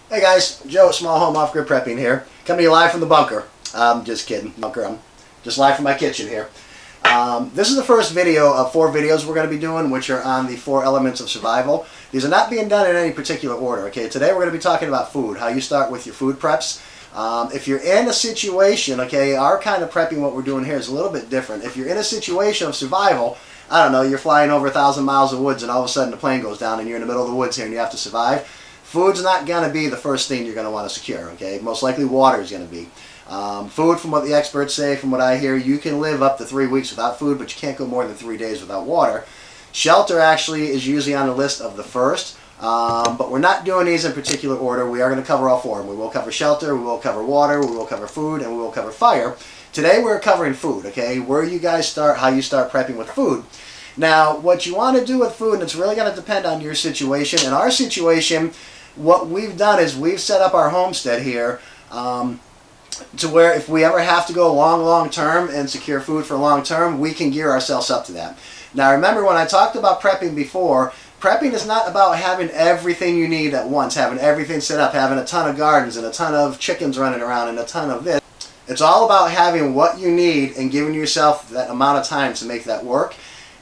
Hey guys, Joe, Small Home Off-Grid Prepping here. Coming to you live from the bunker. Just kidding, bunker. I'm just live from my kitchen here. This is the first video of 4 videos we're going to be doing, which are on the 4 elements of survival. These are not being done in any particular order, okay? Today we're going to be talking about food, how you start with your food preps. If you're in a situation, okay, our kind of prepping, what we're doing here is a little bit different. If you're in a situation of survival, I don't know, you're flying over 1,000 miles of woods and all of a sudden the plane goes down and you're in the middle of the woods here and you have to survive, food's not going to be the first thing you're going to want to secure, okay? Most likely water is going to be. Food, from what the experts say, from what I hear, you can live up to 3 weeks without food, but you can't go more than 3 days without water. Shelter actually is usually on the list of the first, but we're not doing these in particular order. We are going to cover all 4 of them. We will cover shelter, we will cover water, we will cover food, and we will cover fire. Today we're covering food, okay? Where you guys start, how you start prepping with food. Now, what you want to do with food, and it's really going to depend on your situation. In our situation, what we've done is we've set up our homestead here to where if we ever have to go long term and secure food for long term, we can gear ourselves up to that. Now remember, when I talked about prepping before, prepping is not about having everything you need at once, having everything set up, having a ton of gardens and a ton of chickens running around and a ton of this. It's all about having what you need and giving yourself that amount of time to make that work.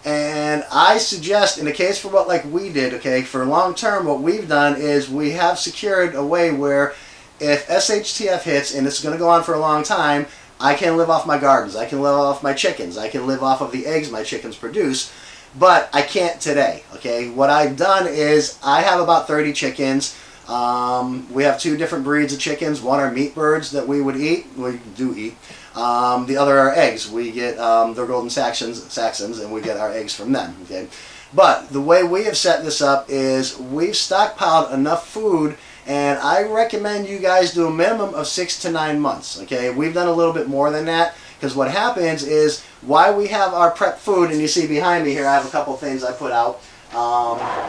And I suggest, in the case for what like we did, okay, for long term, what we've done is we have secured a way where if SHTF hits, and it's going to go on for a long time, I can live off my gardens, I can live off my chickens, I can live off of the eggs my chickens produce, but I can't today, okay? What I've done is I have about 30 chickens. We have 2 different breeds of chickens. One are meat birds that we would eat, we do eat. The other are eggs. We get they're golden Saxons, and we get our eggs from them, okay? But the way we have set this up is we've stockpiled enough food, and I recommend you guys do a minimum of 6 to 9 months, okay? We've done a little bit more than that, because what happens is while we have our prep food, and you see behind me here I have a couple things I put out.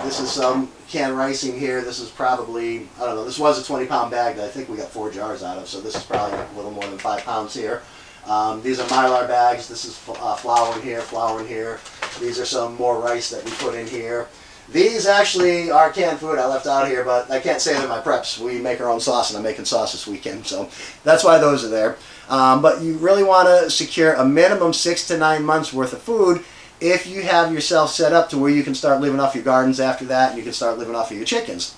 This is some canned ricing here. This is probably, I don't know, this was a 20-pound bag that I think we got 4 jars out of, so this is probably a little more than 5 pounds here. These are Mylar bags. This is flour in here, flour in here. These are some more rice that we put in here. These actually are canned food I left out here, but I can't say they're my preps. We make our own sauce, and I'm making sauce this weekend, so that's why those are there. But you really want to secure a minimum 6 to 9 months worth of food if you have yourself set up to where you can start living off your gardens after that, and you can start living off of your chickens.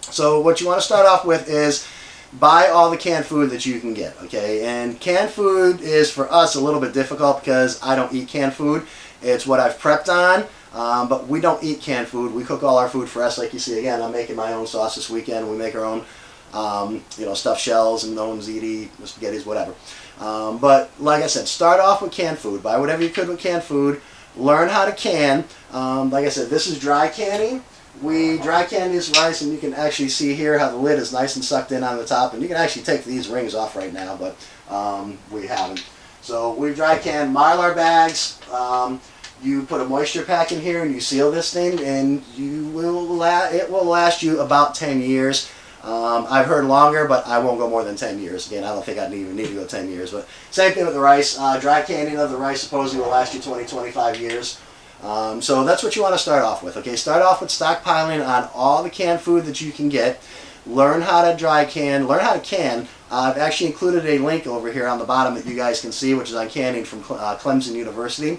So what you want to start off with is buy all the canned food that you can get, okay? And canned food is for us a little bit difficult because I don't eat canned food. It's what I've prepped on, but we don't eat canned food. We cook all our food for us, like you see. Again, I'm making my own sauce this weekend. We make our own, you know, stuffed shells and own ziti, spaghettis, whatever. But like I said, start off with canned food. Buy whatever you could with canned food. Learn how to can. Like I said, this is dry canning. We dry can this rice, and you can actually see here how the lid is nice and sucked in on the top, and you can actually take these rings off right now, but we haven't. So we dry can Mylar bags. You put a moisture pack in here and you seal this thing, and it will last you about 10 years. I've heard longer, but I won't go more than 10 years. Again, I don't think I'd even need to go 10 years, but same thing with the rice. Dry canning of the rice supposedly will last you 20, 25 years. So that's what you want to start off with, okay? Start off with stockpiling on all the canned food that you can get. Learn how to dry can, learn how to can. I've actually included a link over here on the bottom that you guys can see, which is on canning from Clemson University.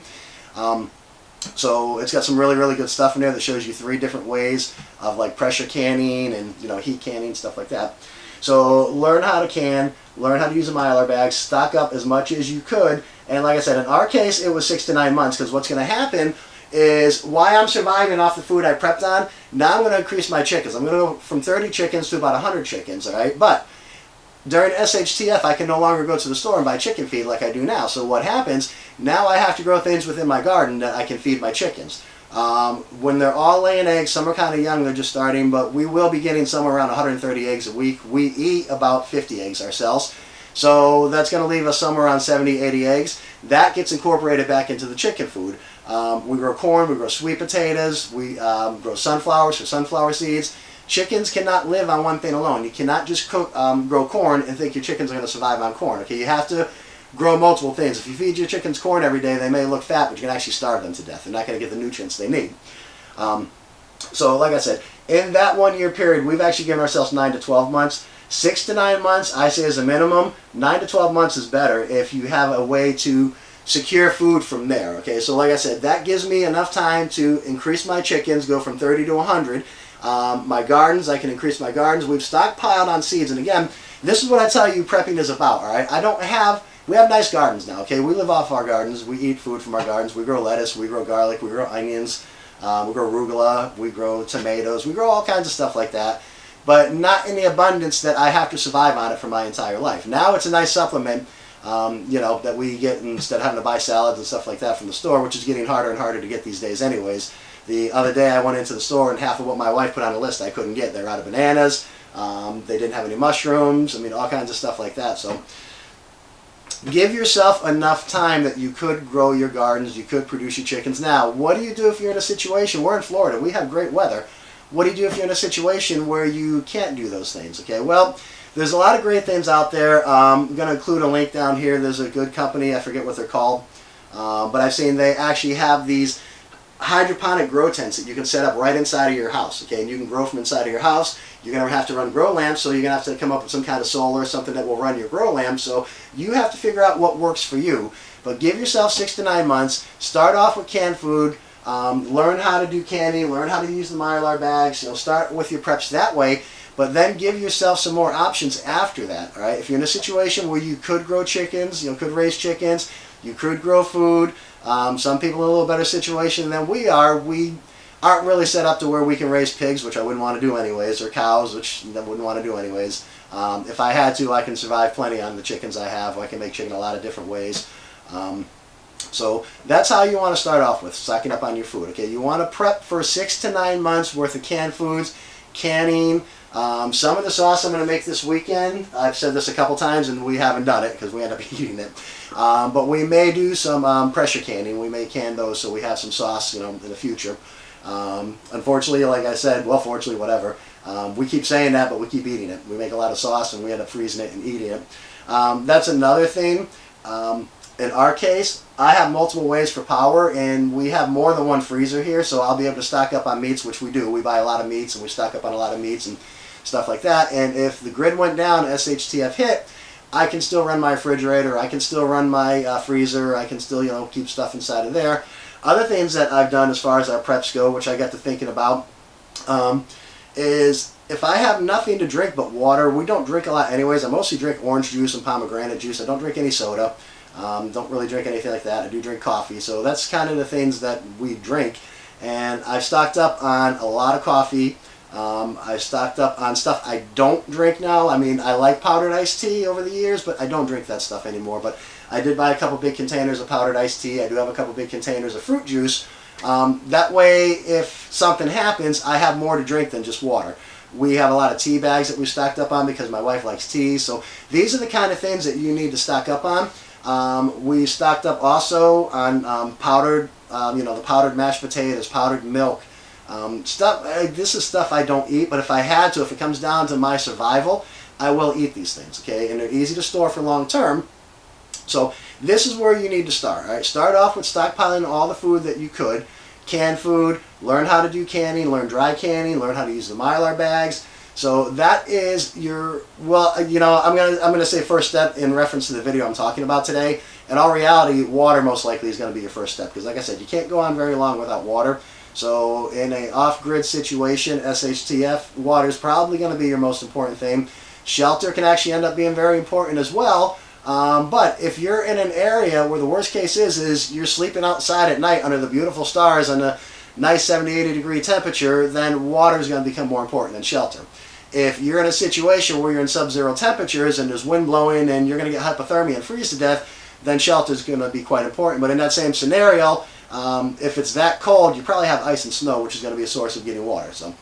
So it's got some really good stuff in there that shows you 3 different ways of like pressure canning and, you know, heat canning, stuff like that. So learn how to can, learn how to use a Mylar bag, stock up as much as you could. And like I said, in our case, it was 6 to 9 months, because what's going to happen is why I'm surviving off the food I prepped on, now I'm going to increase my chickens. I'm going to go from 30 chickens to about 100 chickens, all right? But during SHTF, I can no longer go to the store and buy chicken feed like I do now. So what happens, now I have to grow things within my garden that I can feed my chickens. When they're all laying eggs, some are kind of young, they're just starting, but we will be getting somewhere around 130 eggs a week. We eat about 50 eggs ourselves. So that's going to leave us somewhere around 70, 80 eggs. That gets incorporated back into the chicken food. We grow corn, we grow sweet potatoes, we grow sunflowers for sunflower seeds. Chickens cannot live on one thing alone. You cannot just grow corn and think your chickens are going to survive on corn. Okay, you have to grow multiple things. If you feed your chickens corn every day, they may look fat, but you can actually starve them to death. They're not going to get the nutrients they need. So like I said, In that 1 year period, we've actually given ourselves 9 to 12 months. 6 to 9 months, I say, is a minimum. 9 to 12 months is better if you have a way to secure food from there. Okay, so like I said, that gives me enough time to increase my chickens, go from 30 to 100. My gardens, I can increase my gardens. We've stockpiled on seeds, and again, this is what I tell you prepping is about. All right, we have nice gardens now. Okay, we live off our gardens. We eat food from our gardens. We grow lettuce, we grow garlic, we grow onions, we grow arugula, we grow tomatoes, we grow all kinds of stuff like that, but not in the abundance that I have to survive on it for my entire life. Now it's a nice supplement, you know, that we get instead of having to buy salads and stuff like that from the store, which is getting harder and harder to get these days anyways. The other day I went into the store and half of what my wife put on the list I couldn't get. They're out of bananas, they didn't have any mushrooms, I mean, all kinds of stuff like that. So give yourself enough time that you could grow your gardens, you could produce your chickens. Now, what do you do if you're in a situation, we're in Florida, we have great weather. What do you do if you're in a situation where you can't do those things? Okay, well, there's a lot of great things out there. I'm going to include a link down here. There's a good company, I forget what they're called, but I've seen they actually have these hydroponic grow tents that you can set up right inside of your house. Okay, and you can grow from inside of your house. You're going to have to run grow lamps, so you're going to have to come up with some kind of solar, something that will run your grow lamp. So you have to figure out what works for you. But give yourself 6 to 9 months. Start off with canned food. Learn how to do canning. Learn how to use the Mylar bags. You know, start with your preps that way. But then give yourself some more options after that. All right. If you're in a situation where you could grow chickens, you know, could raise chickens, you could grow food. Some people in a little better situation than we are. We aren't really set up to where we can raise pigs, which I wouldn't want to do anyways, or cows, which I wouldn't want to do anyways. If I had to, I can survive plenty on the chickens I have. I can make chicken a lot of different ways. So that's how you want to start off with, stocking up on your food. Okay, you want to prep for 6 to 9 months worth of canned foods, canning. Some of the sauce I'm going to make this weekend, I've said this a couple times and we haven't done it because we end up eating it. But we may do some pressure canning. We may can those so we have some sauce, you know, in the future. Unfortunately, like I said, well, fortunately, whatever. We keep saying that, but we keep eating it. We make a lot of sauce and we end up freezing it and eating it. That's another thing. In our case, I have multiple ways for power, and we have more than one freezer here, so I'll be able to stock up on meats, which we do. We buy a lot of meats, and we stock up on a lot of meats and stuff like that. And if the grid went down, SHTF hit, I can still run my refrigerator, I can still run my freezer, I can still, you know, keep stuff inside of there. Other things that I've done as far as our preps go, which I got to thinking about, is if I have nothing to drink but water, we don't drink a lot anyways. I mostly drink orange juice and pomegranate juice. I don't drink any soda. Don't really drink anything like that. I do drink coffee. So that's kind of the things that we drink. And I've stocked up on a lot of coffee. I've stocked up on stuff I don't drink now. I mean, I like powdered iced tea over the years, but I don't drink that stuff anymore. But I did buy a couple big containers of powdered iced tea. I do have a couple big containers of fruit juice. That way, if something happens, I have more to drink than just water. We have a lot of tea bags that we stocked up on because my wife likes tea. So these are the kind of things that you need to stock up on. We stocked up also on powdered, you know, the powdered mashed potatoes, powdered milk. This is stuff I don't eat, but if I had to, if it comes down to my survival, I will eat these things, okay? And they're easy to store for long term. So this is where you need to start, all right? Start off with stockpiling all the food that you could. Canned food, learn how to do canning, learn dry canning, learn how to use the Mylar bags. So that is your, well, you know, I'm gonna say first step in reference to the video I'm talking about today. In all reality, water most likely is going to be your first step because, like I said, you can't go on very long without water. So in an off-grid situation, SHTF, water is probably going to be your most important thing. Shelter can actually end up being very important as well. But if you're in an area where the worst case is you're sleeping outside at night under the beautiful stars and a nice 70, 80 degree temperature, then water is going to become more important than shelter. If you're in a situation where you're in sub-zero temperatures and there's wind blowing and you're going to get hypothermia and freeze to death, then shelter is going to be quite important. But in that same scenario, if it's that cold, you probably have ice and snow, which is going to be a source of getting water. So,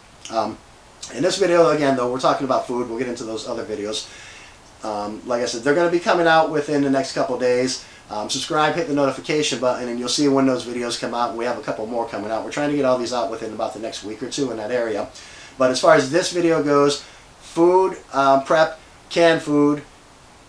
in this video, again, though, we're talking about food. We'll get into those other videos. Like I said, they're going to be coming out within the next couple days. Subscribe, hit the notification button, and you'll see when those videos come out. We have a couple more coming out. We're trying to get all these out within about the next week or two in that area. But as far as this video goes, food, prep, canned food,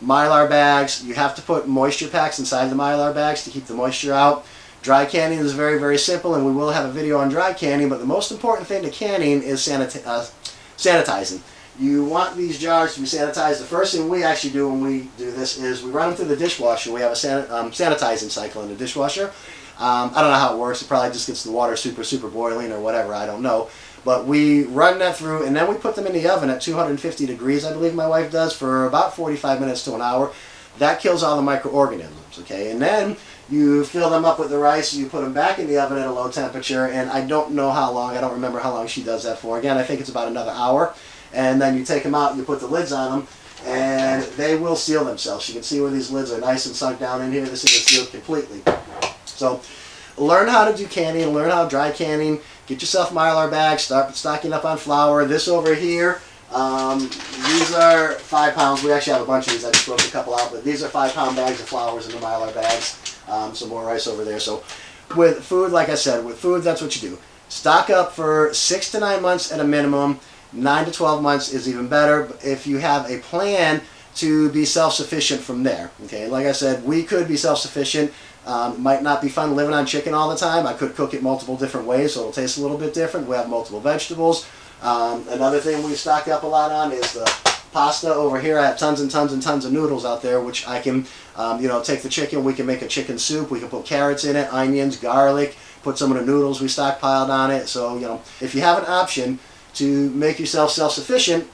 Mylar bags. You have to put moisture packs inside the Mylar bags to keep the moisture out. Dry canning is very, very simple, and we will have a video on dry canning, but the most important thing to canning is sanitizing. You want these jars to be sanitized. The first thing we actually do when we do this is we run them through the dishwasher. We have a sanitizing cycle in the dishwasher. I don't know how it works. It probably just gets the water super boiling or whatever. I don't know. But we run that through, and then we put them in the oven at 250 degrees, I believe my wife does, for about 45 minutes to an hour. That kills all the microorganisms, okay? And then you fill them up with the rice, you put them back in the oven at a low temperature, and I don't know how long, I don't remember how long she does that for. Again, I think it's about another hour. And then you take them out, you put the lids on them, and they will seal themselves. You can see where these lids are nice and sunk down in here. This is sealed completely. So learn how to do canning, learn how to dry canning. Get yourself Mylar bags, start stocking up on flour. This over here, these are 5 pounds. We actually have a bunch of these. I just broke a couple out, but these are 5-pound bags of flours in the Mylar bags. Some more rice over there. So with food, like I said, with food, that's what you do. Stock up for 6 to 9 months at a minimum. 9 to 12 months is even better if you have a plan to be self-sufficient from there. Okay, like I said, we could be self-sufficient. It might not be fun living on chicken all the time. I could cook it multiple different ways, so it'll taste a little bit different. We have multiple vegetables. Another thing we stock up a lot on is the pasta. Over here I have tons and tons and tons of noodles out there, which I can, take the chicken. We can make a chicken soup. We can put carrots in it, onions, garlic, put some of the noodles we stockpiled on it. So, if you have an option to make yourself self-sufficient,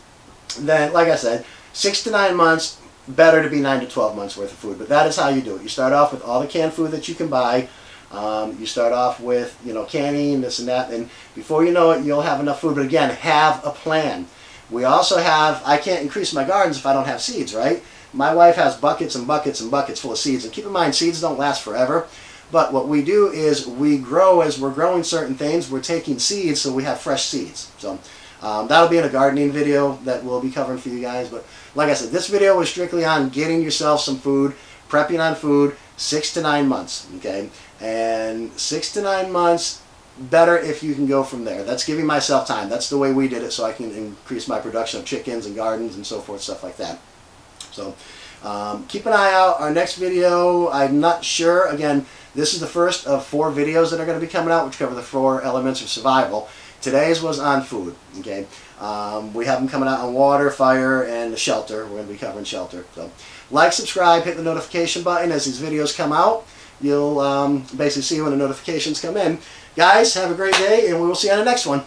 then, like I said, 6 to 9 months, better to be 9 to 12 months worth of food. But that is how you do it. You start off with all the canned food that you can buy. You start off with, canning, this and that, and before you know it, you'll have enough food. But again, have a plan. We also have, I can't increase my gardens if I don't have seeds, right? My wife has buckets and buckets and buckets full of seeds. And keep in mind, seeds don't last forever. But what we do is we grow as we're growing certain things. We're taking seeds, so we have fresh seeds. So that'll be in a gardening video that we'll be covering for you guys. But like I said, this video was strictly on getting yourself some food, prepping on food, 6 to 9 months, okay? And 6 to 9 months, better if you can go from there. That's giving myself time. That's the way we did it, so I can increase my production of chickens and gardens and so forth, stuff like that. So keep an eye out. Our next video, I'm not sure. Again, this is the first of 4 videos that are going to be coming out, which cover the 4 elements of survival. Today's was on food, okay? We have them coming out on water, fire, and the shelter. We're going to be covering shelter. So like, subscribe, hit the notification button as these videos come out. You'll basically see when the notifications come in. Guys, have a great day, and we will see you on the next one.